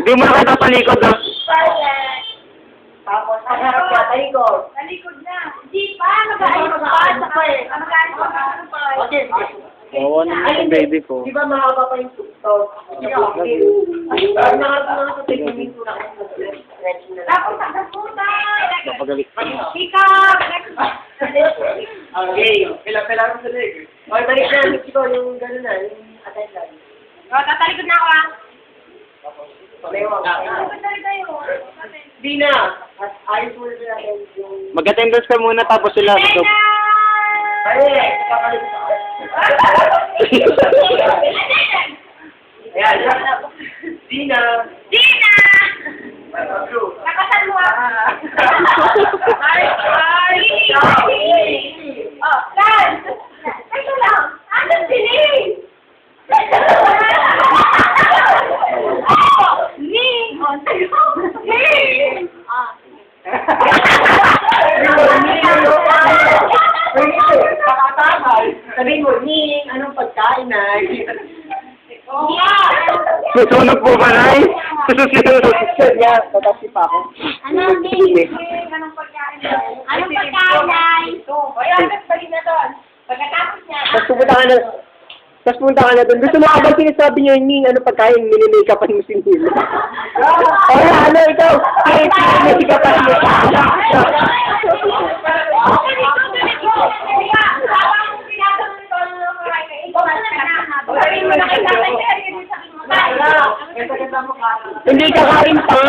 Hindi mo nakita palikod na. Tapos, ang harap niya, talikod. Talikod na. Hindi pa, mag-aayos pa. Mag-aayos pa. Okay, sige. Oo, yung baby ko. Di ba mahaba pa yung tuktok? Ay, nakatulong sa technique ko na kasi Tapos, ang puta. Napagalit. Sikap. Okay, pila-pila ko sa leg. Okay, balik na, Mexico, yung gano'n na, yung attendance. Tatalikod na ako ah. Pamewang. Talikod tayo. Di na. At ayos mo na natin yung... Mag-attendance ka muna tapos sila. So, Ay, kakalit sa Ayan. Dina. Dina! Nakasan mo ako. Ay! Oh, Lan! Ito lang! Anong sinig? Ni! Oh, sa'yo! Ni! Ah. Sabihin mo, Ning, anong pagkain na? susunog po ba, Nay? Susunog. Niya, tatasi pa ako. Anong Ning? Anong pagkain na? Anong pagkain na? Ito. O yan, balik na doon. Pagkatapos niya. Tapos punta ka na doon. Gusto mo habang sinasabi niyo, Ning, anong pagkain, minimikapan mo si Ning. Ay, ano ikaw? Ay, minimikapan mo. Hindi ka kain pa.